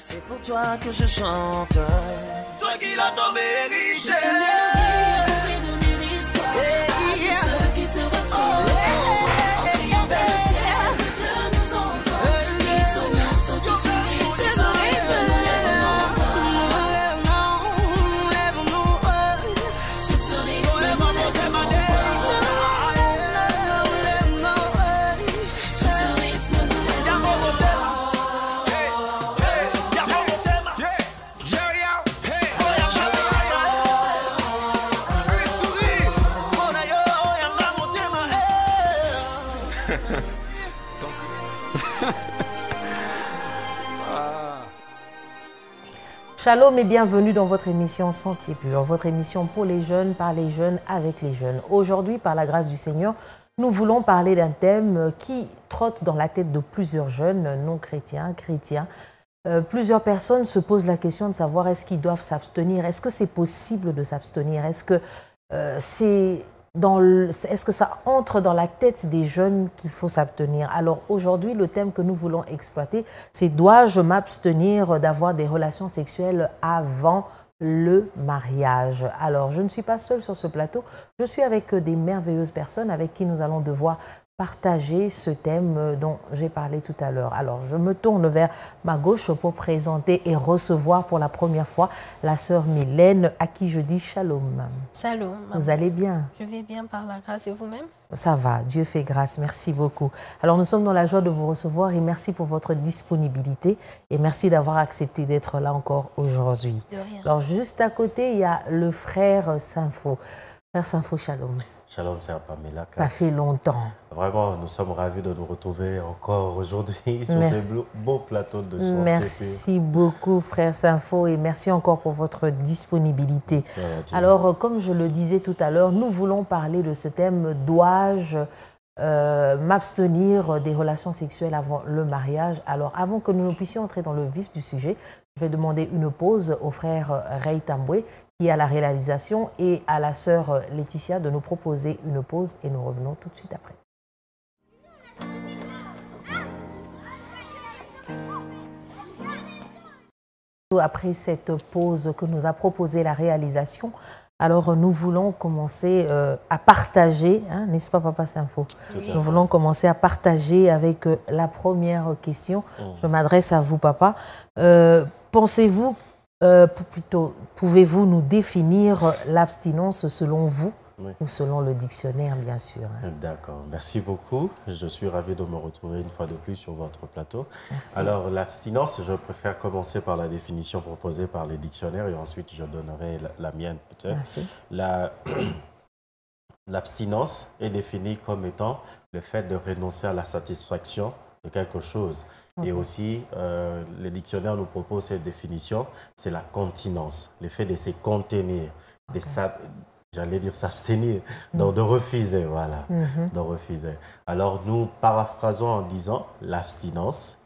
C'est pour toi que je chante. Toi qui l'as tant mérité. Juste une mélodie pour donner l'espoir à tous ceux qui se retrouvent en criant vers le ciel. Dieu nous envoie. Ils sont tous unis, ce soir ce serait Shalom et bienvenue dans votre émission Sentier Pur, votre émission pour les jeunes, par les jeunes, avec les jeunes. Aujourd'hui, par la grâce du Seigneur, nous voulons parler d'un thème qui trotte dans la tête de plusieurs jeunes non chrétiens, chrétiens. Plusieurs personnes se posent la question de savoir est-ce qu'ils doivent s'abstenir, est-ce que c'est possible de s'abstenir, est-ce que est-ce que ça entre dans la tête des jeunes qu'il faut s'abstenir? Alors aujourd'hui, le thème que nous voulons exploiter, c'est dois-je m'abstenir d'avoir des relations sexuelles avant le mariage? Alors, je ne suis pas seule sur ce plateau, je suis avec des merveilleuses personnes avec qui nous allons devoir partager ce thème dont j'ai parlé tout à l'heure. Alors, je me tourne vers ma gauche pour présenter et recevoir pour la première fois la sœur Mylène, à qui je dis shalom. Shalom. Vous allez bien? Je vais bien par la grâce et vous-même? Ça va, Dieu fait grâce, merci beaucoup. Alors, nous sommes dans la joie de vous recevoir et merci pour votre disponibilité et merci d'avoir accepté d'être là encore aujourd'hui. De rien. Alors, juste à côté, il y a le frère Saint-Faux. Frère Saint-Faux, shalom. Shalom, c'est Pamela. Ça fait longtemps. Vraiment, nous sommes ravis de nous retrouver encore aujourd'hui sur ce beau plateau de Sentier Pur. Merci beaucoup, frère Saint-Faux, et merci encore pour votre disponibilité. Alors, comme je le disais tout à l'heure, nous voulons parler de ce thème « Dois-je m'abstenir des relations sexuelles avant le mariage ?» Alors, avant que nous puissions entrer dans le vif du sujet, je vais demander une pause au frère Ray Tamboué, qui est à la réalisation, et à la sœur Laetitia de nous proposer une pause et nous revenons tout de suite après. Après cette pause que nous a proposée la réalisation, alors nous voulons commencer à partager, hein, n'est-ce pas Papa Saint-Faux? Nous voulons commencer à partager avec la première question. Je m'adresse à vous, Papa. Pensez-vous, plutôt, pouvez-vous nous définir l'abstinence selon vous ou selon le dictionnaire, bien sûr? D'accord, merci beaucoup. Je suis ravi de me retrouver une fois de plus sur votre plateau. Merci. Alors, l'abstinence, je préfère commencer par la définition proposée par les dictionnaires et ensuite je donnerai la mienne peut-être. Merci. L'abstinence est définie comme étant le fait de renoncer à la satisfaction de quelque chose. Okay. Et aussi, les dictionnaires nous proposent cette définition, c'est la continence, le fait de se contenir, j'allais dire s'abstenir, donc de refuser, voilà, de refuser. Alors nous paraphrasons en disant l'abstinence,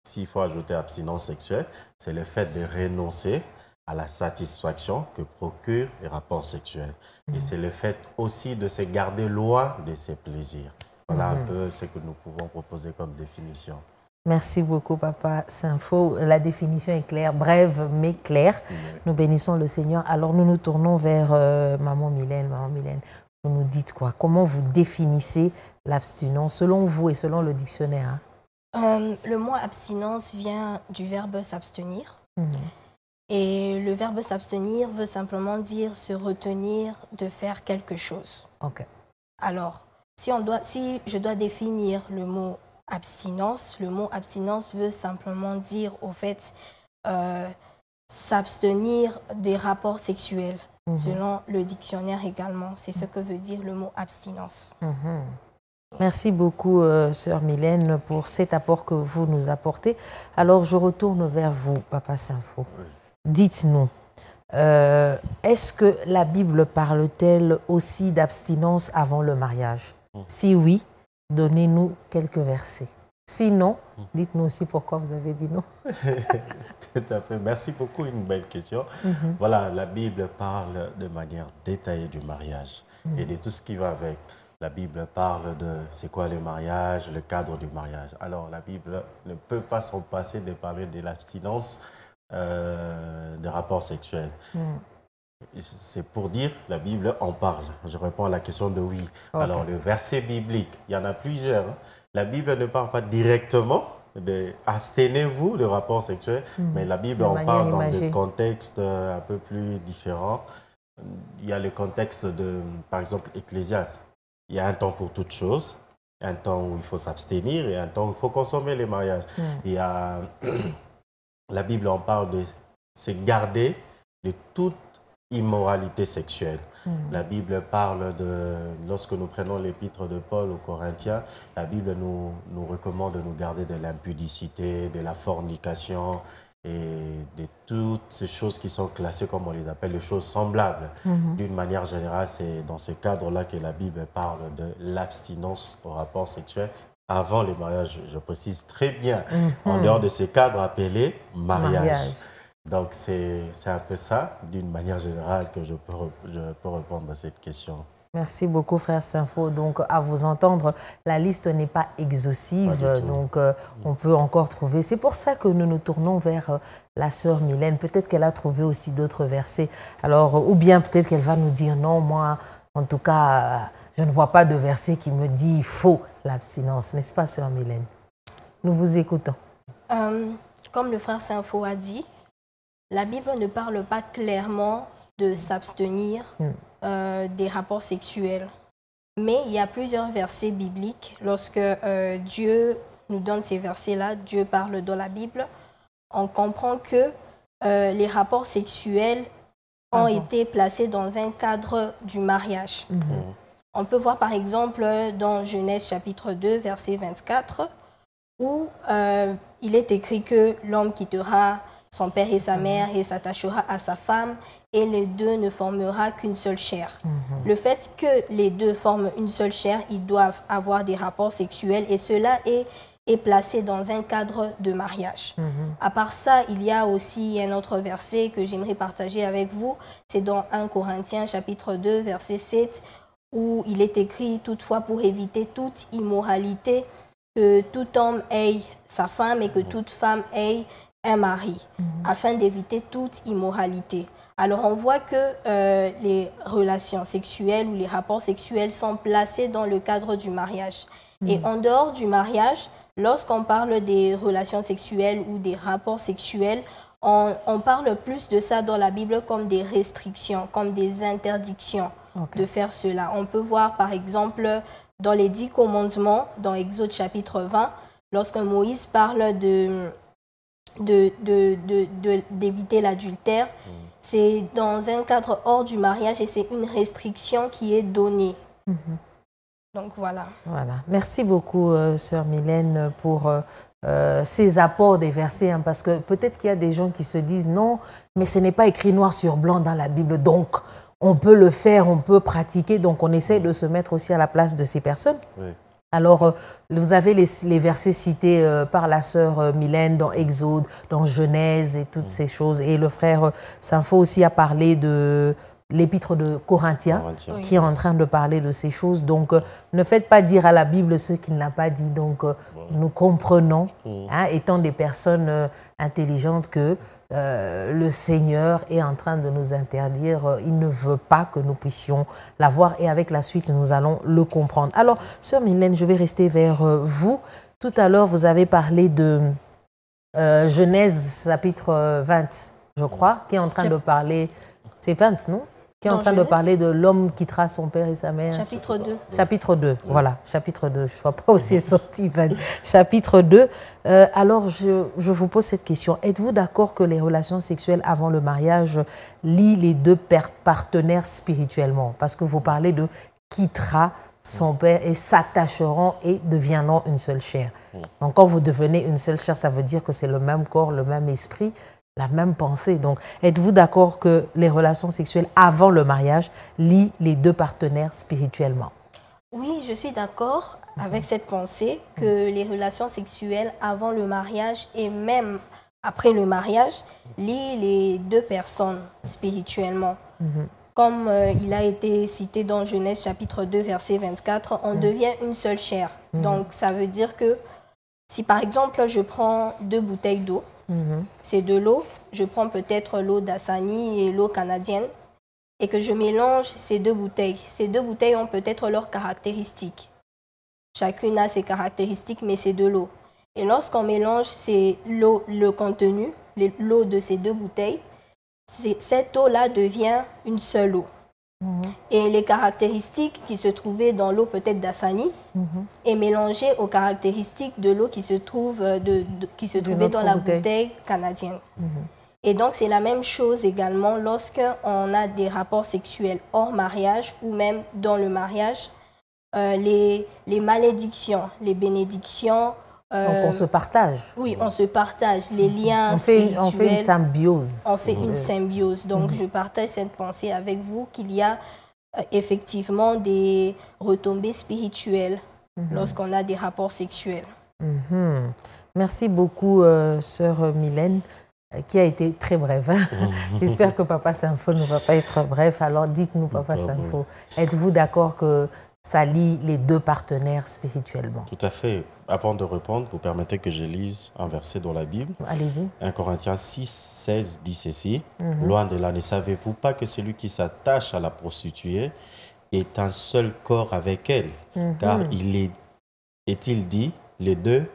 s'il faut ajouter abstinence sexuelle, c'est le fait de renoncer à la satisfaction que procurent les rapports sexuels. Et c'est le fait aussi de se garder loin de ses plaisirs. Voilà un peu ce que nous pouvons proposer comme définition. Merci beaucoup, Papa Saint-Faux. La définition est claire, brève mais claire. Nous bénissons le Seigneur. Alors, nous nous tournons vers Maman Mylène. Maman Mylène, vous nous dites quoi? Comment vous définissez l'abstinence selon vous et selon le dictionnaire? Le mot abstinence vient du verbe s'abstenir. Et le verbe s'abstenir veut simplement dire se retenir de faire quelque chose. Ok. Alors, si je dois définir le mot abstinence veut simplement dire, au fait, s'abstenir des rapports sexuels, selon le dictionnaire également. C'est ce que veut dire le mot abstinence. Merci beaucoup, sœur Mylène, pour cet apport que vous nous apportez. Alors, je retourne vers vous, Papa Saint-Faux. Dites-nous, est-ce que la Bible parle-t-elle aussi d'abstinence avant le mariage? Si oui, donnez-nous quelques versets. Sinon, dites-nous aussi pourquoi vous avez dit non. Tout à fait. Merci beaucoup, une belle question. Voilà, la Bible parle de manière détaillée du mariage et de tout ce qui va avec. La Bible parle de c'est quoi le mariage, le cadre du mariage. Alors, la Bible ne peut pas s'en passer de parler de l'abstinence des rapports sexuels. C'est pour dire, la Bible en parle. Je réponds à la question de oui. Okay. Alors, le verset biblique, il y en a plusieurs. La Bible ne parle pas directement de abstenez-vous de rapports sexuels, mais la Bible en parle dans des contextes un peu plus différents. Il y a le contexte de, par exemple, Ecclésiaste. Il y a un temps pour toutes choses, un temps où il faut s'abstenir et un temps où il faut consommer les mariages. Il y a, la Bible en parle de se garder de toute immoralité sexuelle. La Bible parle de, lorsque nous prenons l'épître de Paul aux Corinthiens, la Bible nous recommande de nous garder de l'impudicité, de la fornication et de toutes ces choses qui sont classées, comme on les appelle, les choses semblables. D'une manière générale, c'est dans ce cadre-là que la Bible parle de l'abstinence au rapport sexuel avant les mariages. Je précise très bien, en dehors de ces cadres appelés mariage. Donc, c'est un peu ça, d'une manière générale, que je peux répondre à cette question. Merci beaucoup, frère Saint-Faux. Donc, à vous entendre, la liste n'est pas exhaustive. Donc, on peut encore trouver. C'est pour ça que nous nous tournons vers la sœur Mylène. Peut-être qu'elle a trouvé aussi d'autres versets. Alors, ou bien peut-être qu'elle va nous dire non, moi, en tout cas, je ne vois pas de verset qui me dit faux l'abstinence. N'est-ce pas, sœur Mylène? Nous vous écoutons. Comme le frère Saint-Faux a dit, la Bible ne parle pas clairement de s'abstenir des rapports sexuels. Mais il y a plusieurs versets bibliques. Lorsque Dieu nous donne ces versets-là, Dieu parle dans la Bible, on comprend que les rapports sexuels ont été placés dans un cadre du mariage. On peut voir par exemple dans Genèse chapitre 2, verset 24, où il est écrit que l'homme quittera son père et sa mère et s'attachera à sa femme et les deux ne formera qu'une seule chair. Le fait que les deux forment une seule chair, ils doivent avoir des rapports sexuels et cela est placé dans un cadre de mariage. À part ça, il y a aussi un autre verset que j'aimerais partager avec vous. C'est dans 1 Corinthiens chapitre 2, verset 7, où il est écrit « Toutefois, pour éviter toute immoralité, que tout homme ait sa femme et que toute femme ait un mari, afin d'éviter toute immoralité. » Alors on voit que les relations sexuelles ou les rapports sexuels sont placés dans le cadre du mariage. Et en dehors du mariage, lorsqu'on parle des relations sexuelles ou des rapports sexuels, on parle plus de ça dans la Bible comme des restrictions, comme des interdictions de faire cela. On peut voir par exemple dans les 10 commandements, dans Exode chapitre 20, lorsque Moïse parle d'éviter l'adultère, c'est dans un cadre hors du mariage et c'est une restriction qui est donnée. Donc voilà. Merci beaucoup, sœur Mylène, pour ces apports des versets, hein, parce que peut-être qu'il y a des gens qui se disent non, mais ce n'est pas écrit noir sur blanc dans la Bible, donc on peut le faire, on peut pratiquer, donc on essaie de se mettre aussi à la place de ces personnes. Alors, vous avez les versets cités par la sœur Mylène dans Exode, dans Genèse et toutes ces choses. Et le frère Saint-Faux aussi a parlé de l'épître de Corinthiens, qui est en train de parler de ces choses. Donc, ne faites pas dire à la Bible ce qu'il n'a pas dit. Donc, nous comprenons, hein, étant des personnes intelligentes, que le Seigneur est en train de nous interdire. Il ne veut pas que nous puissions l'avoir. Et avec la suite, nous allons le comprendre. Alors, sœur Mylène, je vais rester vers vous. Tout à l'heure, vous avez parlé de Genèse chapitre 20, je crois, qui est en train de parler... C'est 20, non? Qui est en train de parler de l'homme qui quittera son père et sa mère. Chapitre 2. Chapitre 2, voilà, chapitre 2. Je ne vois pas où c'est sorti, chapitre 2. Alors, je vous pose cette question. Êtes-vous d'accord que les relations sexuelles avant le mariage lient les deux partenaires spirituellement? Parce que vous parlez de quittera son père et s'attacheront et deviendront une seule chair. Donc, quand vous devenez une seule chair, ça veut dire que c'est le même corps, le même esprit, la même pensée. Donc, êtes-vous d'accord que les relations sexuelles avant le mariage lient les deux partenaires spirituellement? Oui, je suis d'accord avec cette pensée que les relations sexuelles avant le mariage et même après le mariage lient les deux personnes spirituellement. Comme il a été cité dans Genèse chapitre 2, verset 24, on devient une seule chair. Donc, ça veut dire que si par exemple je prends 2 bouteilles d'eau, c'est de l'eau je prends peut-être l'eau d'Assani et l'eau canadienne et que je mélange ces deux bouteilles. Ces deux bouteilles ont peut-être leurs caractéristiques. Chacune a ses caractéristiques, mais c'est de l'eau. Et lorsqu'on mélange le contenu, l'eau de ces deux bouteilles, cette eau-là devient une seule eau. Et les caractéristiques qui se trouvaient dans l'eau peut-être d'Assani est mélangée aux caractéristiques de l'eau qui se trouvait dans la bouteille canadienne. Et donc c'est la même chose également lorsqu'on a des rapports sexuels hors mariage ou même dans le mariage. Les malédictions, les bénédictions. Donc on se partage. Oui, on se partage les liens spirituels. On fait une symbiose. On fait une symbiose. Donc je partage cette pensée avec vous qu'il y a effectivement des retombées spirituelles lorsqu'on a des rapports sexuels. Merci beaucoup, sœur Mylène, qui a été très brève. J'espère que Papa Sympho ne va pas être bref. Alors dites-nous, Papa Sympho, êtes-vous d'accord que ça lie les deux partenaires spirituellement? Tout à fait. Avant de répondre, vous permettez que je lise un verset dans la Bible. Allez-y. 1 Corinthiens 6, 16 dit ceci. Loin de là, ne savez-vous pas que celui qui s'attache à la prostituée est un seul corps avec elle? Car est-il dit, les deux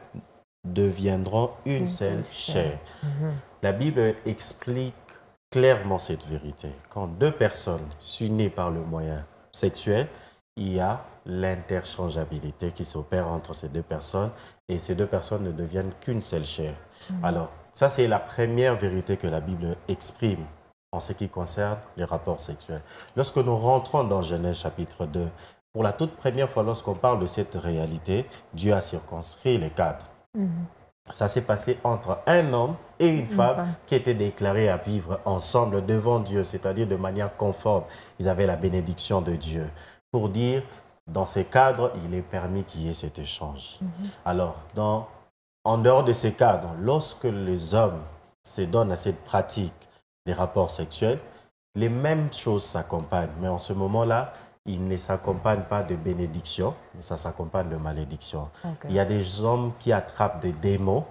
deviendront une seule chair. La Bible explique clairement cette vérité. Quand deux personnes s'unissent par le moyen sexuel, il y a l'interchangeabilité qui s'opère entre ces deux personnes et ces deux personnes ne deviennent qu'une seule chair. Alors, ça c'est la première vérité que la Bible exprime en ce qui concerne les rapports sexuels. Lorsque nous rentrons dans Genèse chapitre 2, pour la toute première fois lorsqu'on parle de cette réalité, Dieu a circonscrit les cadres. Ça s'est passé entre un homme et une femme qui étaient déclarés à vivre ensemble devant Dieu, c'est-à-dire de manière conforme. Ils avaient la bénédiction de Dieu. Pour dire, dans ces cadres, il est permis qu'il y ait cet échange. Alors, en dehors de ces cadres, lorsque les hommes se donnent à cette pratique des rapports sexuels, les mêmes choses s'accompagnent. Mais en ce moment-là, ils ne s'accompagnent pas de bénédiction, mais ça s'accompagne de malédiction. Il y a des hommes qui attrapent des démons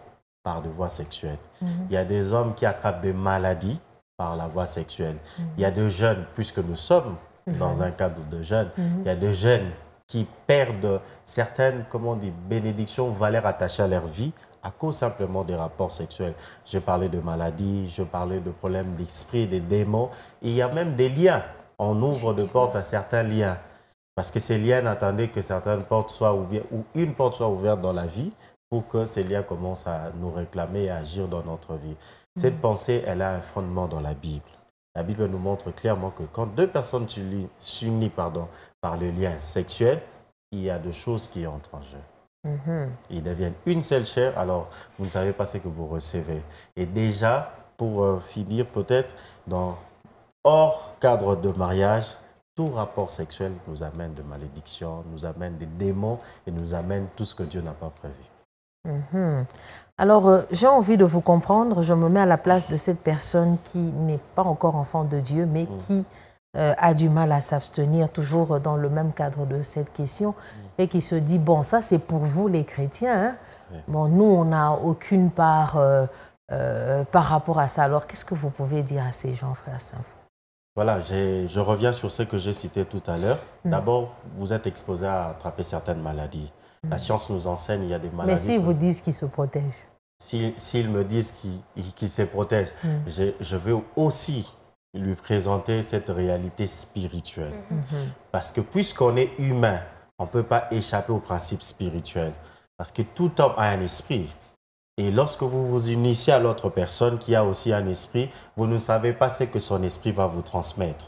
par des voies sexuelles. Il y a des hommes qui attrapent des maladies par la voie sexuelle. Il y a des jeunes, puisque nous sommes dans un cadre de jeunes, il y a des jeunes qui perdent certaines, comment on dit, bénédictions, valeurs attachées à leur vie à cause simplement des rapports sexuels. Je parlais de maladies, je parlais de problèmes d'esprit, des démons. Et il y a même des liens. On ouvre de portes à certains liens. Parce que ces liens n'attendaient que certaines portes soient ouvertes ou une porte soit ouverte dans la vie pour que ces liens commencent à nous réclamer et à agir dans notre vie. Cette pensée, elle a un fondement dans la Bible. La Bible nous montre clairement que quand deux personnes s'unissent par le lien sexuel, il y a deux choses qui entrent en jeu. Ils deviennent une seule chair, alors vous ne savez pas ce que vous recevez. Et déjà, pour finir peut-être, hors cadre de mariage, tout rapport sexuel nous amène de malédiction, nous amène des démons et nous amène tout ce que Dieu n'a pas prévu. Alors, j'ai envie de vous comprendre. Je me mets à la place de cette personne qui n'est pas encore enfant de Dieu, mais qui a du mal à s'abstenir, toujours dans le même cadre de cette question, et qui se dit, bon, ça c'est pour vous les chrétiens. Bon, nous, on n'a aucune part par rapport à ça. Alors, qu'est-ce que vous pouvez dire à ces gens, frère Sympho? Voilà, je reviens sur ce que j'ai cité tout à l'heure. D'abord, vous êtes exposé à attraper certaines maladies. La science nous enseigne, il y a des maladies. Mais s'ils vous disent qu'ils se protègent? S'ils me disent qu'ils se protègent, je vais aussi lui présenter cette réalité spirituelle. Parce que puisqu'on est humain, on ne peut pas échapper au principe spirituel. Parce que tout homme a un esprit. Et lorsque vous vous unissez à l'autre personne qui a aussi un esprit, vous ne savez pas ce que son esprit va vous transmettre.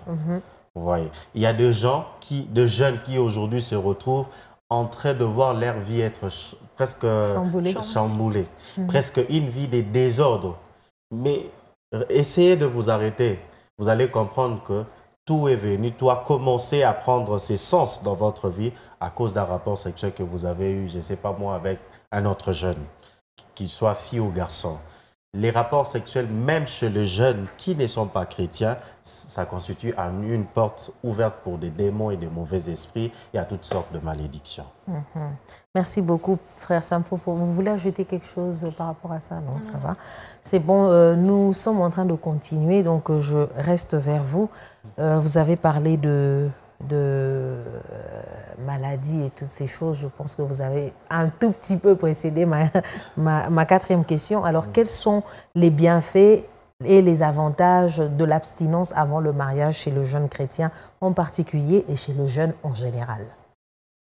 Vous voyez, il y a des jeunes qui aujourd'hui se retrouvent en train de voir leur vie être presque chamboulée. Presque une vie de désordre. Mais essayez de vous arrêter. Vous allez comprendre que tout est venu, tout a commencé à prendre ses sens dans votre vie à cause d'un rapport sexuel que vous avez eu, je ne sais pas moi, avec un autre jeune, qu'il soit fille ou garçon. les rapports sexuels, même chez les jeunes qui ne sont pas chrétiens, ça constitue une porte ouverte pour des démons et des mauvais esprits et à toutes sortes de malédictions. Merci beaucoup, frère Sampho. Vous voulez ajouter quelque chose par rapport à ça? Non, ça va. C'est bon, nous sommes en train de continuer, donc je reste vers vous. Vous avez parlé de maladies et toutes ces choses. Je pense que vous avez un tout petit peu précédé ma quatrième question. Alors, quels sont les bienfaits et les avantages de l'abstinence avant le mariage chez le jeune chrétien en particulier et chez le jeune en général?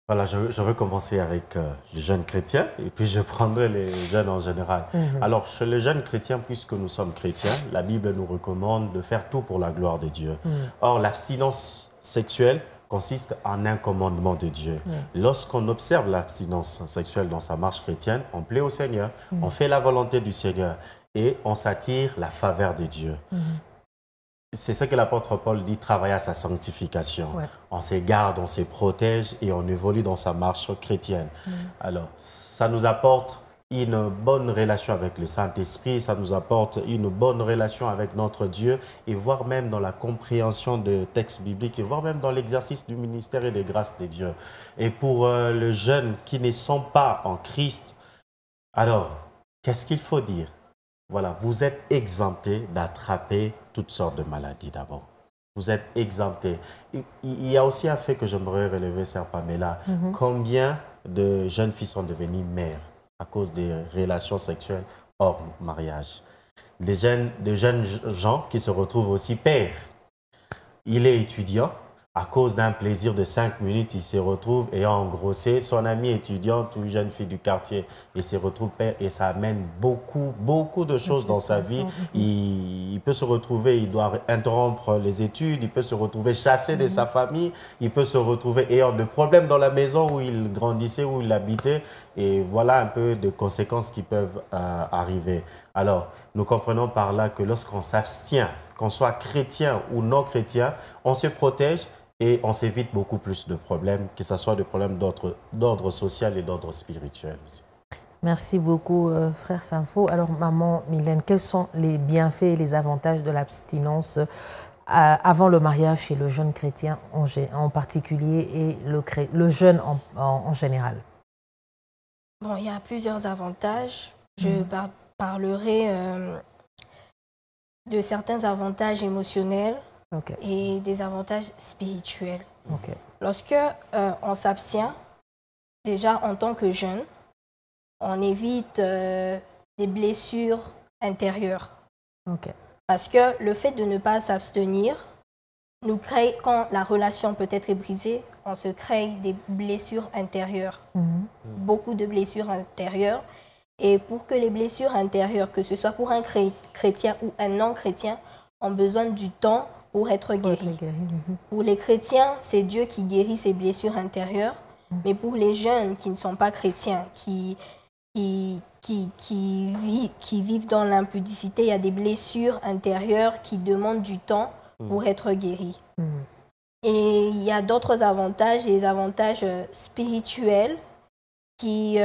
Voilà, je vais commencer avec les jeunes chrétiens et puis je prendrai les jeunes en général. Alors, chez les jeunes chrétiens, puisque nous sommes chrétiens, la Bible nous recommande de faire tout pour la gloire de Dieu. Or, l'abstinence sexuelle consiste en un commandement de Dieu. Lorsqu'on observe l'abstinence sexuelle dans sa marche chrétienne, on plaît au Seigneur, on fait la volonté du Seigneur et on s'attire la faveur de Dieu. C'est ce que l'apôtre Paul dit, travailler à sa sanctification. On s'égarde, on se protège et on évolue dans sa marche chrétienne. Alors, ça nous apporte une bonne relation avec le Saint-Esprit, ça nous apporte une bonne relation avec notre Dieu et voire même dans la compréhension de textes bibliques et voire même dans l'exercice du ministère et des grâces de Dieu. Et pour les jeunes qui ne sont pas en Christ, alors, qu'est-ce qu'il faut dire? Voilà, vous êtes exemptés d'attraper toutes sortes de maladies d'abord. Vous êtes exemptés. Il y a aussi un fait que j'aimerais relever, sœur Pamela. Combien de jeunes filles sont devenues mères à cause des relations sexuelles hors mariage? Des jeunes gens qui se retrouvent aussi pères. Il est étudiant. À cause d'un plaisir de 5 minutes, il se retrouve ayant engrossé son amie étudiante ou une jeune fille du quartier. Il se retrouve père et ça amène beaucoup de choses dans sa vie. Il peut se retrouver, il doit interrompre les études, il peut se retrouver chassé de sa famille, il peut se retrouver ayant des problèmes dans la maison où il grandissait, où il habitait. Et voilà un peu de conséquences qui peuvent arriver. Alors, nous comprenons par là que lorsqu'on s'abstient, qu'on soit chrétien ou non chrétien, on se protège et on s'évite beaucoup plus de problèmes, que ce soit des problèmes d'ordre social et d'ordre spirituel. Merci beaucoup, frère Sampho. Alors, maman Mylène, quels sont les bienfaits et les avantages de l'abstinence avant le mariage chez le jeune chrétien en particulier et le jeune en général? Bon, il y a plusieurs avantages. Je parlerai de certains avantages émotionnels et des avantages spirituels. Lorsque on s'abstient, déjà en tant que jeune, on évite des blessures intérieures. Parce que le fait de ne pas s'abstenir nous crée, quand la relation peut-être est brisée, on se crée des blessures intérieures. Beaucoup de blessures intérieures. Et pour que les blessures intérieures, que ce soit pour un chrétien ou un non-chrétien, ont besoin du temps pour être guéris. Pour les chrétiens, c'est Dieu qui guérit ces blessures intérieures. Mais pour les jeunes qui ne sont pas chrétiens, qui vivent dans l'impudicité, il y a des blessures intérieures qui demandent du temps pour être guéris. Et il y a d'autres avantages, les avantages spirituels qui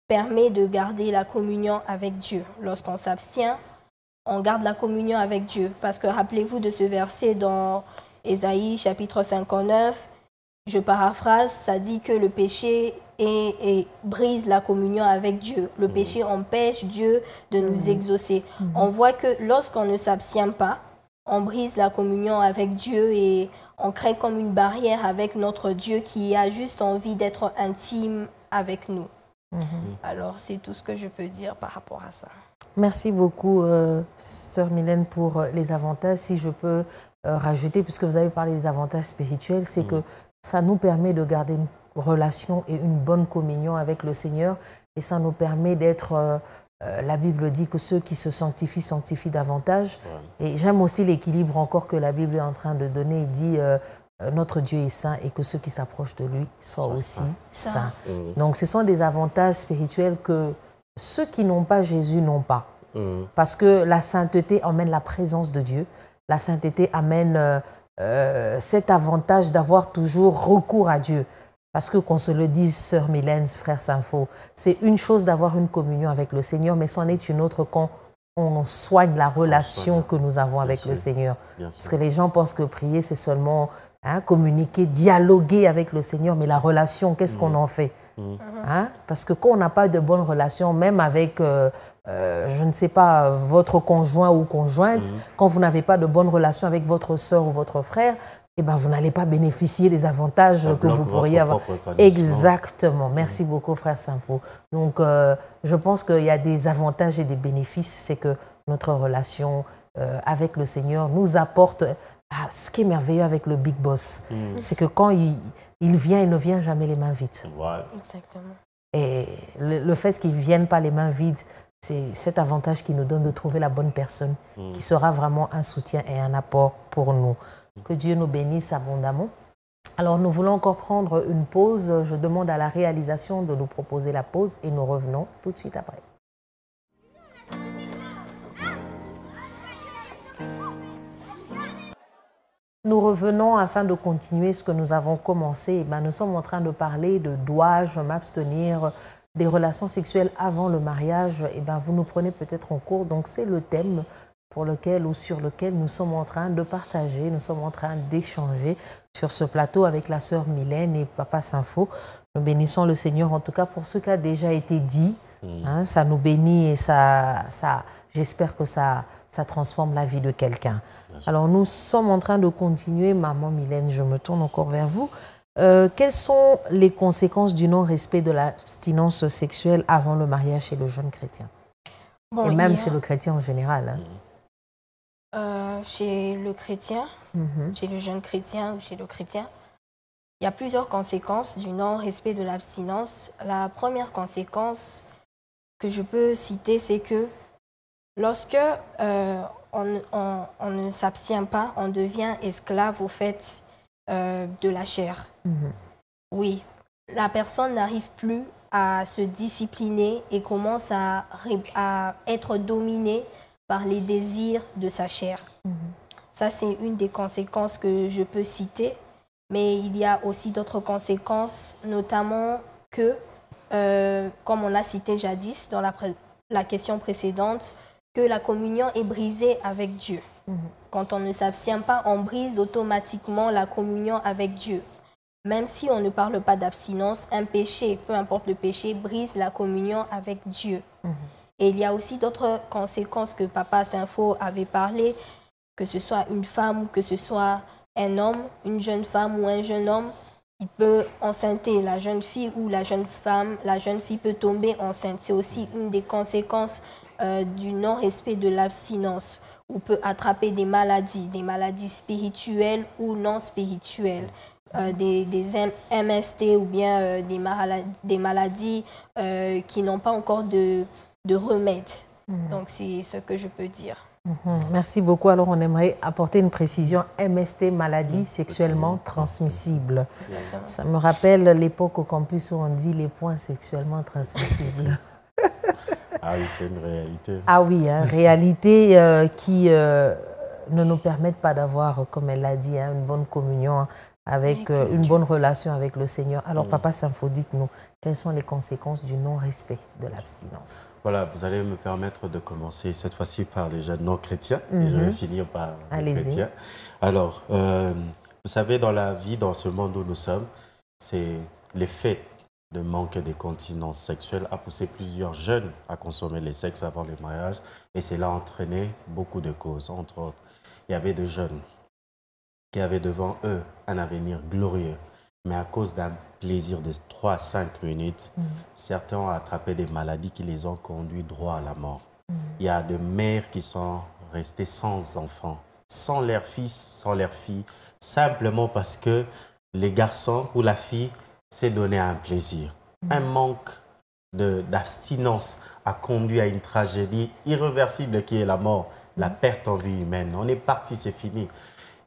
permettent de garder la communion avec Dieu. Lorsqu'on s'abstient, on garde la communion avec Dieu. Parce que rappelez-vous de ce verset dans Ésaïe chapitre 59, je paraphrase, ça dit que le péché brise la communion avec Dieu. Le péché empêche Dieu de nous exaucer. On voit que lorsqu'on ne s'abstient pas, on brise la communion avec Dieu et on crée comme une barrière avec notre Dieu qui a juste envie d'être intime avec nous. Alors, c'est tout ce que je peux dire par rapport à ça. Merci beaucoup, sœur Mylène, pour les avantages. Si je peux rajouter, puisque vous avez parlé des avantages spirituels, c'est que ça nous permet de garder une relation et une bonne communion avec le Seigneur. Et ça nous permet d'être... la Bible dit que ceux qui se sanctifient, sanctifient davantage. Et j'aime aussi l'équilibre encore que la Bible est en train de donner. Il dit notre Dieu est saint et que ceux qui s'approchent de lui soient aussi saints. Donc ce sont des avantages spirituels que ceux qui n'ont pas Jésus n'ont pas. Parce que la sainteté amène la présence de Dieu. La sainteté amène cet avantage d'avoir toujours recours à Dieu. Parce que qu'on se le dise, sœur Mylène, frère Sampho, c'est une chose d'avoir une communion avec le Seigneur, mais c'en est une autre quand on soigne la relation que nous avons avec le Seigneur. Parce que les gens pensent que prier, c'est seulement communiquer, dialoguer avec le Seigneur, mais la relation, qu'est-ce qu'on en fait? Parce que quand on n'a pas de bonne relation, même avec, je ne sais pas, votre conjoint ou conjointe, quand vous n'avez pas de bonne relation avec votre soeur ou votre frère, eh ben, vous n'allez pas bénéficier des avantages que vous pourriez avoir. Exactement. Merci beaucoup, frère Saint-Faux. Donc, je pense qu'il y a des avantages et des bénéfices. C'est que notre relation avec le Seigneur nous apporte ce qui est merveilleux avec le Big Boss. C'est que quand il vient, il ne vient jamais les mains vides. Exactement. Et le fait qu'il ne vienne pas les mains vides, c'est cet avantage qui nous donne de trouver la bonne personne qui sera vraiment un soutien et un apport pour nous. Que Dieu nous bénisse abondamment. Alors, nous voulons encore prendre une pause. Je demande à la réalisation de nous proposer la pause et nous revenons tout de suite après. Nous revenons afin de continuer ce que nous avons commencé. Nous sommes en train de parler de dois-je m'abstenir des relations sexuelles avant le mariage. Vous nous prenez peut-être en cours. Donc, c'est le thème pour lequel ou sur lequel nous sommes en train de partager, nous sommes en train d'échanger sur ce plateau avec la sœur Mylène et Papa Saint-Faux. Nous bénissons le Seigneur en tout cas pour ce qui a déjà été dit. Ça nous bénit et j'espère que ça transforme la vie de quelqu'un. Alors nous sommes en train de continuer. Maman Mylène, je me tourne encore vers vous. Quelles sont les conséquences du non-respect de l'abstinence sexuelle avant le mariage chez le jeune chrétien? Et même chez le chrétien en général. Chez le chrétien, chez le jeune chrétien ou chez le chrétien, il y a plusieurs conséquences du non-respect de l'abstinence. La première conséquence que je peux citer, c'est que lorsque on ne s'abstient pas, on devient esclave au fait de la chair. Oui, la personne n'arrive plus à se discipliner et commence à être dominée par les désirs de sa chair. Ça, c'est une des conséquences que je peux citer. Mais il y a aussi d'autres conséquences, notamment que, comme on l'a cité jadis dans la question précédente, que la communion est brisée avec Dieu. Quand on ne s'abstient pas, on brise automatiquement la communion avec Dieu. Même si on ne parle pas d'abstinence, un péché, peu importe le péché, brise la communion avec Dieu. Et il y a aussi d'autres conséquences que Papa Saint-Faux avait parlé, que ce soit une femme ou que ce soit un homme, une jeune femme ou un jeune homme, il peut enceinter la jeune fille ou la jeune femme, la jeune fille peut tomber enceinte. C'est aussi une des conséquences du non-respect de l'abstinence. On peut attraper des maladies spirituelles ou non spirituelles. Des MST ou bien des maladies qui n'ont pas encore de remède. Donc, c'est ce que je peux dire. Merci beaucoup. Alors, on aimerait apporter une précision. MST, maladie sexuellement transmissible. Ça me rappelle l'époque au campus où on dit les points sexuellement transmissibles. Ah oui, c'est une réalité. Ah oui, réalité qui ne nous permettent pas d'avoir, comme elle l'a dit, une bonne communion avec une bonne relation avec le Seigneur. Alors, Papa Saint-Faux, dites-nous, quelles sont les conséquences du non-respect de l'abstinence? Voilà, vous allez me permettre de commencer cette fois-ci par les jeunes non-chrétiens et je vais finir par les chrétiens. Alors, vous savez, dans la vie, dans ce monde où nous sommes, c'est l'effet de manque de continence sexuelle a poussé plusieurs jeunes à consommer les sexes avant le mariage et cela a entraîné beaucoup de causes. Entre autres, il y avait des jeunes qui avaient devant eux un avenir glorieux, mais à cause d'un plaisir de 3 à 5 minutes, certains ont attrapé des maladies qui les ont conduits droit à la mort. Il y a des mères qui sont restées sans enfants, sans leur fils, sans leur fille, simplement parce que les garçons ou la fille s'est donné un plaisir. Un manque d'abstinence a conduit à une tragédie irréversible qui est la mort, la perte en vie humaine. On est parti, c'est fini.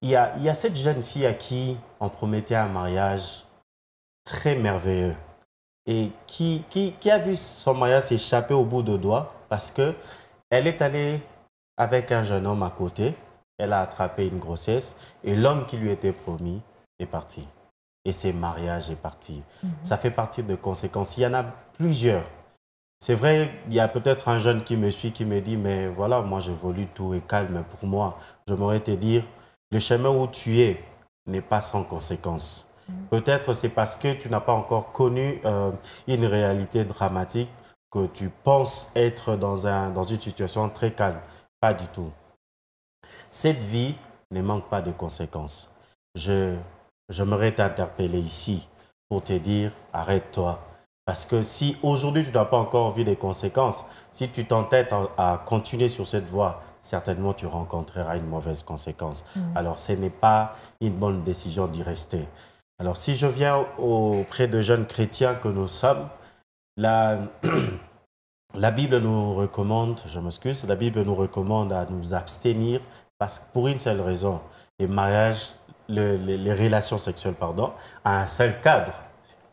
Il y a cette jeune fille à qui on promettait un mariage très merveilleux et qui a vu son mariage s'échapper au bout de doigts parce qu'elle est allée avec un jeune homme à côté, elle a attrapé une grossesse et l'homme qui lui était promis est parti. Et ce mariage est parti. Ça fait partie de conséquences. Il y en a plusieurs. C'est vrai, il y a peut-être un jeune qui me suit, qui me dit, mais voilà, moi j'évolue, tout est calme pour moi. J'aimerais te dire, le chemin où tu es n'est pas sans conséquences. Peut-être c'est parce que tu n'as pas encore connu une réalité dramatique que tu penses être dans une situation très calme. Pas du tout. Cette vie ne manque pas de conséquences. J'aimerais t'interpeller ici pour te dire, arrête-toi. Parce que si aujourd'hui tu n'as pas encore vu des conséquences, si tu t'entêtes à continuer sur cette voie, certainement tu rencontreras une mauvaise conséquence. Alors ce n'est pas une bonne décision d'y rester. Alors si je viens auprès de jeunes chrétiens que nous sommes, la Bible nous recommande, je m'excuse, la Bible nous recommande à nous abstenir parce que pour une seule raison, les mariages, les relations sexuelles, pardon, à un seul cadre,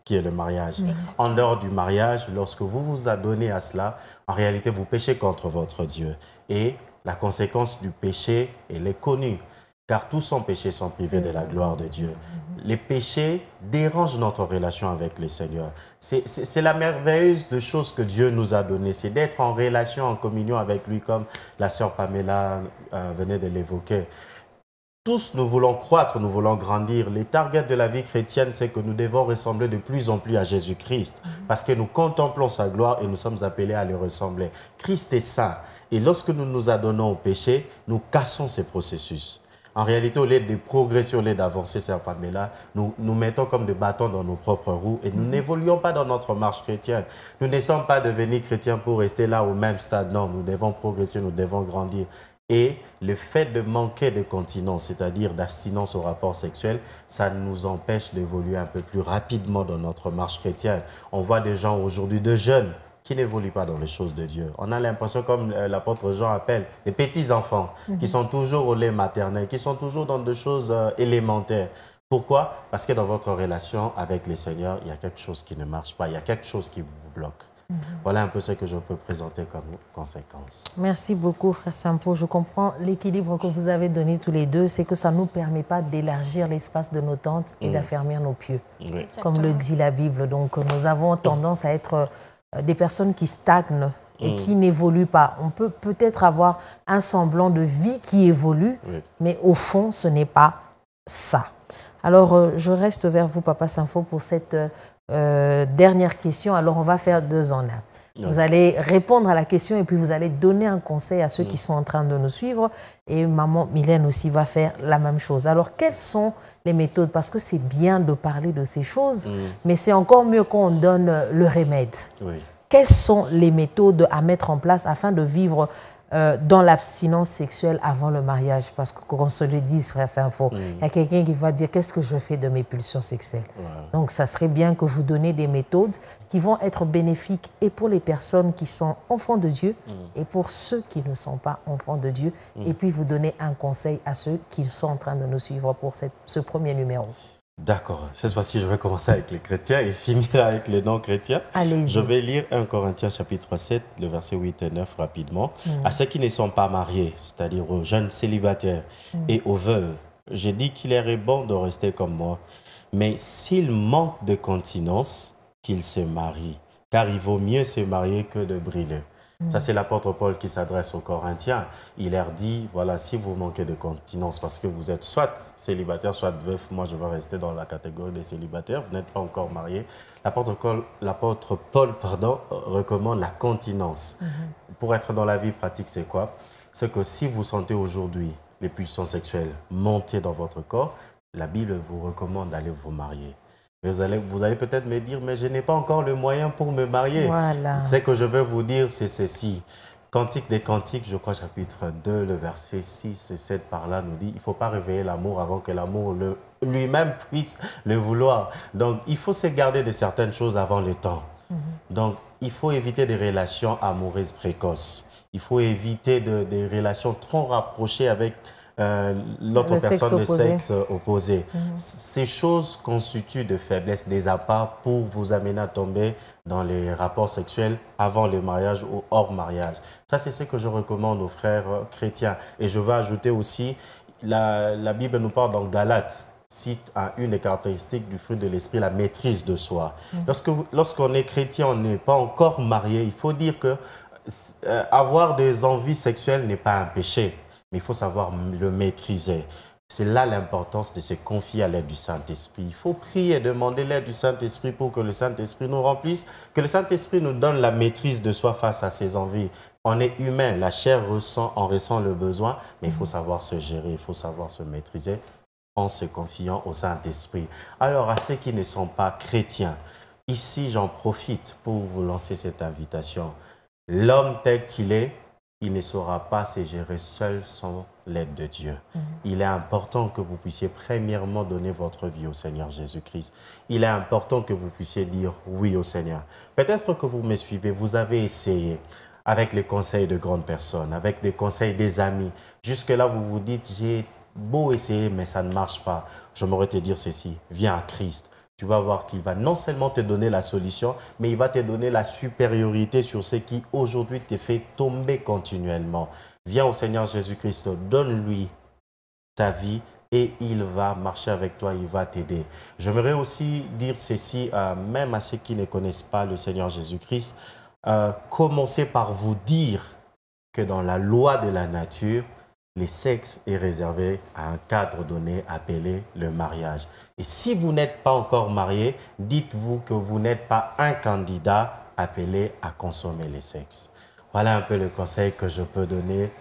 qui est le mariage. En dehors du mariage, lorsque vous vous adonnez à cela, en réalité, vous péchez contre votre Dieu. Et la conséquence du péché, elle est connue. Car tous sans péché sont privés de la gloire de Dieu. Les péchés dérangent notre relation avec le Seigneur. C'est la merveilleuse de choses que Dieu nous a données. C'est d'être en relation, en communion avec lui, comme la sœur Pamela venait de l'évoquer. Tous, nous voulons croître, nous voulons grandir. Les targets de la vie chrétienne, c'est que nous devons ressembler de plus en plus à Jésus-Christ. Parce que nous contemplons sa gloire et nous sommes appelés à le ressembler. Christ est saint. Et lorsque nous nous adonnons au péché, nous cassons ces processus. En réalité, au lieu de progresser, au lieu d'avancer, sœur Pamela, nous mettons comme des bâtons dans nos propres roues et nous n'évoluons pas dans notre marche chrétienne. Nous ne sommes pas devenus chrétiens pour rester là au même stade. Non, nous devons progresser, nous devons grandir. Et le fait de manquer de continence, c'est-à-dire d'abstinence au rapport sexuel, ça nous empêche d'évoluer un peu plus rapidement dans notre marche chrétienne. On voit des gens aujourd'hui, de jeunes, qui n'évoluent pas dans les choses de Dieu. On a l'impression, comme l'apôtre Jean appelle, des petits-enfants qui sont toujours au lait maternel, qui sont toujours dans des choses élémentaires. Pourquoi? Parce que dans votre relation avec le Seigneur, il y a quelque chose qui ne marche pas, il y a quelque chose qui vous bloque. Voilà un peu ce que je peux présenter comme conséquence. Merci beaucoup, Frère Sampo. Je comprends l'équilibre que vous avez donné tous les deux. C'est que ça ne nous permet pas d'élargir l'espace de nos tentes et d'affermir nos pieux, comme le dit la Bible. Donc, nous avons tendance à être des personnes qui stagnent et qui n'évoluent pas. On peut peut-être avoir un semblant de vie qui évolue, mais au fond, ce n'est pas ça. Alors, je reste vers vous, Papa Sampo, pour cette dernière question. Alors, on va faire 2 en 1. Vous allez répondre à la question et puis vous allez donner un conseil à ceux qui sont en train de nous suivre. Et maman Mylène aussi va faire la même chose. Alors, quelles sont les méthodes? Parce que c'est bien de parler de ces choses, mais c'est encore mieux qu'on donne le remède. Quelles sont les méthodes à mettre en place afin de vivre dans l'abstinence sexuelle avant le mariage? Parce que, qu'on se le dise, Frère Saint-Faux, il y a quelqu'un qui va dire « Qu'est-ce que je fais de mes pulsions sexuelles ?» Donc, ça serait bien que vous donniez des méthodes qui vont être bénéfiques et pour les personnes qui sont enfants de Dieu et pour ceux qui ne sont pas enfants de Dieu. Et puis, vous donnez un conseil à ceux qui sont en train de nous suivre pour ce premier numéro. D'accord. Cette fois-ci, je vais commencer avec les chrétiens et finir avec les non-chrétiens. Allez-y. Je vais lire 1 Corinthiens chapitre 7, le verset 8 et 9 rapidement. À ceux qui ne sont pas mariés, c'est-à-dire aux jeunes célibataires et aux veuves, j'ai dit qu'il est bon de rester comme moi. Mais s'ils manquent de continence, qu'ils se marient. Car il vaut mieux se marier que de brûler. Ça, c'est l'apôtre Paul qui s'adresse aux Corinthiens. Il leur dit, voilà, si vous manquez de continence parce que vous êtes soit célibataire, soit veuf, moi je vais rester dans la catégorie des célibataires, vous n'êtes pas encore marié. L'apôtre Paul recommande la continence. Pour être dans la vie pratique, c'est quoi? C'est que si vous sentez aujourd'hui les pulsions sexuelles monter dans votre corps, la Bible vous recommande d'aller vous marier. Vous allez peut-être me dire, mais je n'ai pas encore le moyen pour me marier. Voilà. Ce que je veux vous dire, c'est ceci. Cantique des Cantiques, je crois, chapitre 2, le verset 6 et 7 par là, nous dit, il ne faut pas réveiller l'amour avant que l'amour lui-même puisse le vouloir. Donc, il faut se garder de certaines choses avant le temps. Donc, il faut éviter des relations amoureuses précoces. Il faut éviter des relations trop rapprochées avec l'autre personne de sexe opposé. Ces choses constituent de faiblesses, des apparts pour vous amener à tomber dans les rapports sexuels avant le mariage ou hors mariage. Ça, c'est ce que je recommande aux frères chrétiens. Et je vais ajouter aussi, la Bible nous parle dans Galates, cite une des caractéristiques du fruit de l'esprit, la maîtrise de soi. Lorsqu'on est chrétien, on n'est pas encore marié. Il faut dire que avoir des envies sexuelles n'est pas un péché, mais il faut savoir le maîtriser. C'est là l'importance de se confier à l'aide du Saint-Esprit. Il faut prier et demander l'aide du Saint-Esprit pour que le Saint-Esprit nous remplisse, que le Saint-Esprit nous donne la maîtrise de soi face à ses envies. On est humain, la chair en ressent le besoin, mais il faut savoir se gérer, il faut savoir se maîtriser en se confiant au Saint-Esprit. Alors, à ceux qui ne sont pas chrétiens, ici, j'en profite pour vous lancer cette invitation. L'homme tel qu'il est, il ne saura pas se gérer seul sans l'aide de Dieu. Il est important que vous puissiez premièrement donner votre vie au Seigneur Jésus-Christ. Il est important que vous puissiez dire oui au Seigneur. Peut-être que vous me suivez, vous avez essayé avec les conseils de grandes personnes, avec des conseils des amis. Jusque-là, vous vous dites, j'ai beau essayer, mais ça ne marche pas. J'aimerais te dire ceci, viens à Christ. Tu vas voir qu'il va non seulement te donner la solution, mais il va te donner la supériorité sur ce qui aujourd'hui te fait tomber continuellement. Viens au Seigneur Jésus-Christ, donne-lui ta vie et il va marcher avec toi, il va t'aider. J'aimerais aussi dire ceci, même à ceux qui ne connaissent pas le Seigneur Jésus-Christ, commencez par vous dire que dans la loi de la nature, le sexe est réservé à un cadre donné appelé le mariage. Et si vous n'êtes pas encore marié, dites-vous que vous n'êtes pas un candidat appelé à consommer le sexe. Voilà un peu le conseil que je peux donner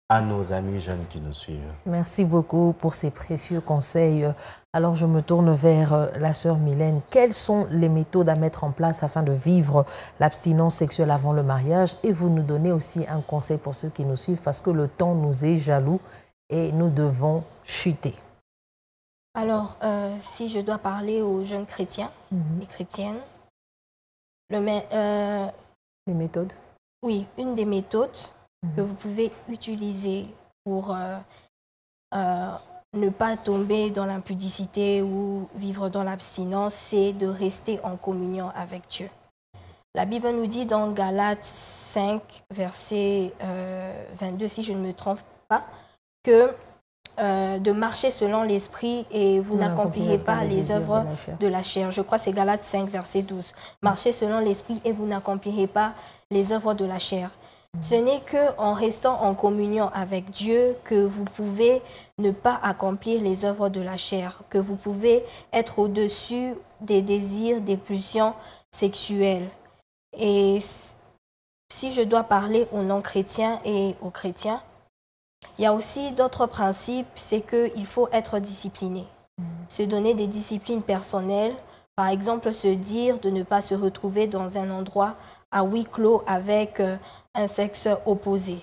à nos amis jeunes qui nous suivent. Merci beaucoup pour ces précieux conseils. Alors, je me tourne vers la sœur Mylène. Quelles sont les méthodes à mettre en place afin de vivre l'abstinence sexuelle avant le mariage? Et vous nous donnez aussi un conseil pour ceux qui nous suivent parce que le temps nous est jaloux et nous devons chuter. Alors, si je dois parler aux jeunes chrétiens et chrétiennes, les méthodes? Oui, une des méthodes que vous pouvez utiliser pour ne pas tomber dans l'impudicité ou vivre dans l'abstinence, c'est de rester en communion avec Dieu. La Bible nous dit dans Galates 5, verset 22, si je ne me trompe pas, que de marcher selon l'esprit et vous n'accomplirez pas les œuvres de la chair. Je crois que c'est Galates 5, verset 12. Marchez selon l'esprit et vous n'accomplirez pas les œuvres de la chair. Ce n'est qu'en restant en communion avec Dieu que vous pouvez ne pas accomplir les œuvres de la chair, que vous pouvez être au-dessus des désirs, des pulsions sexuelles. Et si je dois parler aux non-chrétiens et aux chrétiens, il y a aussi d'autres principes, c'est qu'il faut être discipliné, se donner des disciplines personnelles, par exemple se dire de ne pas se retrouver dans un endroit à huis clos avec un sexe opposé.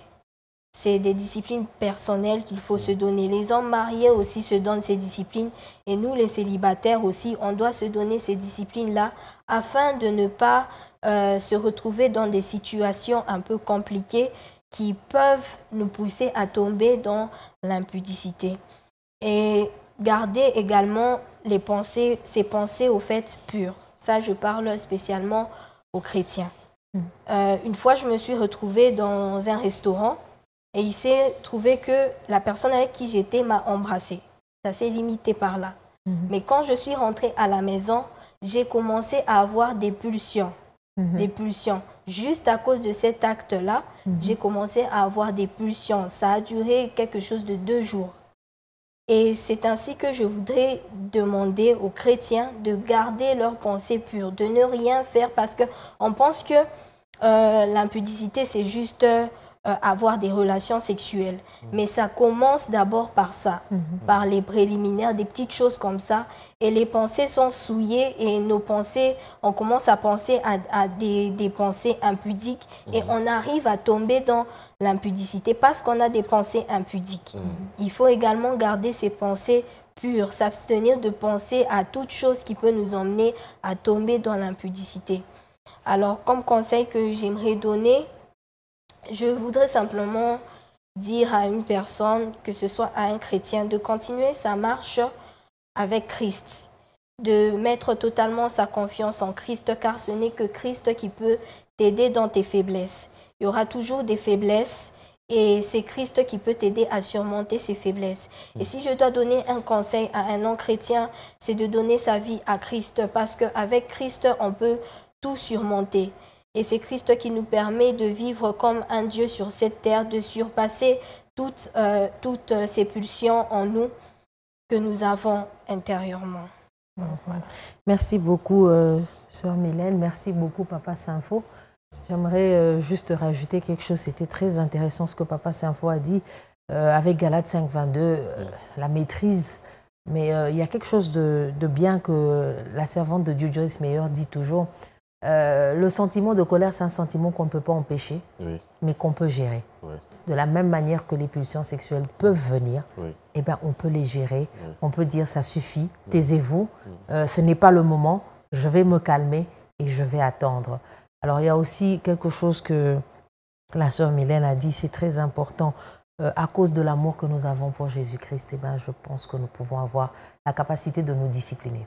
C'est des disciplines personnelles qu'il faut se donner. Les hommes mariés aussi se donnent ces disciplines et nous, les célibataires aussi, on doit se donner ces disciplines-là afin de ne pas se retrouver dans des situations un peu compliquées qui peuvent nous pousser à tomber dans l'impudicité. Et garder également ces pensées au fait pures. Ça, je parle spécialement aux chrétiens. Une fois, je me suis retrouvée dans un restaurant et il s'est trouvé que la personne avec qui j'étais m'a embrassée. Ça s'est limité par là. Mais quand je suis rentrée à la maison, j'ai commencé à avoir des pulsions. Des pulsions. Juste à cause de cet acte-là, j'ai commencé à avoir des pulsions. Ça a duré quelque chose de 2 jours. Et c'est ainsi que je voudrais demander aux chrétiens de garder leurs pensées pures, de ne rien faire parce qu'on pense que l'impudicité, c'est juste avoir des relations sexuelles. Mais ça commence d'abord par ça, par les préliminaires, des petites choses comme ça. Et les pensées sont souillées et nos pensées, on commence à penser à des pensées impudiques et on arrive à tomber dans l'impudicité parce qu'on a des pensées impudiques. Il faut également garder ces pensées pures, s'abstenir de penser à toute chose qui peut nous emmener à tomber dans l'impudicité. Alors, comme conseil que j'aimerais donner, je voudrais simplement dire à une personne, que ce soit à un chrétien, de continuer sa marche avec Christ, de mettre totalement sa confiance en Christ, car ce n'est que Christ qui peut t'aider dans tes faiblesses. Il y aura toujours des faiblesses Et c'est Christ qui peut t'aider à surmonter ces faiblesses. Et si je dois donner un conseil à un non-chrétien, c'est de donner sa vie à Christ. Parce qu'avec Christ, on peut tout surmonter. Et c'est Christ qui nous permet de vivre comme un Dieu sur cette terre, de surpasser toutes ces pulsions en nous que nous avons intérieurement. Voilà. Merci beaucoup, Sœur Mylène. Merci beaucoup, Papa Saint-Faux. J'aimerais juste rajouter quelque chose. C'était très intéressant ce que Papa Saint-Faux a dit avec Galates 5.22, la maîtrise. Mais il y a quelque chose de bien que la servante de Dieu, Joyce Meyer, dit toujours. Le sentiment de colère, c'est un sentiment qu'on ne peut pas empêcher, mais qu'on peut gérer. De la même manière que les pulsions sexuelles peuvent venir, eh ben, on peut les gérer. On peut dire, ça suffit, taisez-vous, ce n'est pas le moment, je vais me calmer et je vais attendre. Alors, il y a aussi quelque chose que la sœur Mylène a dit, c'est très important. À cause de l'amour que nous avons pour Jésus-Christ, eh ben, je pense que nous pouvons avoir la capacité de nous discipliner.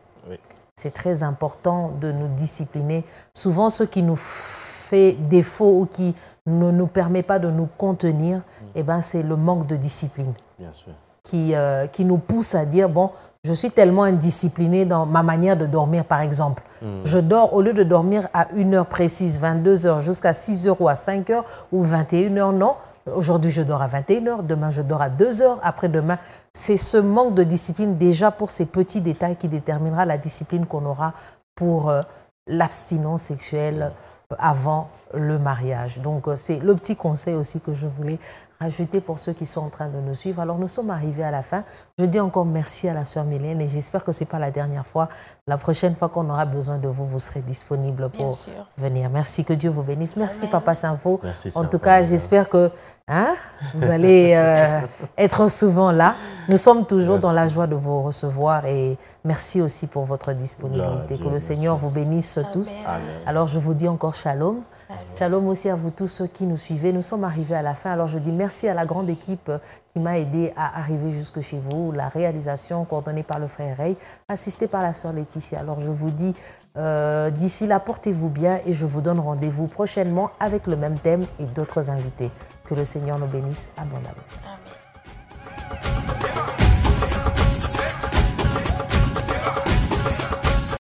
C'est très important de nous discipliner. Souvent, ce qui nous fait défaut ou qui ne nous permet pas de nous contenir, eh ben, c'est le manque de discipline. Bien sûr. Qui nous pousse à dire, bon, je suis tellement indiscipliné dans ma manière de dormir, par exemple. Je dors, au lieu de dormir à 1 heure précise, 22 heures, jusqu'à 6 heures ou à 5 heures ou 21 heures, non. Aujourd'hui, je dors à 21 heures, demain, je dors à 2 heures, après-demain. C'est ce manque de discipline, déjà pour ces petits détails, qui déterminera la discipline qu'on aura pour l'abstinence sexuelle avant le mariage. Donc, c'est le petit conseil aussi que je voulais rajouter pour ceux qui sont en train de nous suivre. Alors, nous sommes arrivés à la fin. Je dis encore merci à la sœur Mylène et j'espère que ce n'est pas la dernière fois. La prochaine fois qu'on aura besoin de vous, vous serez disponible pour venir. Merci, que Dieu vous bénisse. Merci, Papa Saint-Faux. En tout cas, j'espère que vous allez être souvent là. Nous sommes toujours dans la joie de vous recevoir et merci aussi pour votre disponibilité. Que le Seigneur vous bénisse tous. Amen. Alors, je vous dis encore shalom. Shalom aussi à vous tous ceux qui nous suivez. Nous sommes arrivés à la fin. Alors, je dis merci à la grande équipe qui m'a aidé à arriver jusque chez vous. La réalisation coordonnée par le frère Ray, assistée par la sœur Laetitia. Alors, je vous dis d'ici là, portez-vous bien et je vous donne rendez-vous prochainement avec le même thème et d'autres invités. Que le Seigneur nous bénisse abondamment. Amen.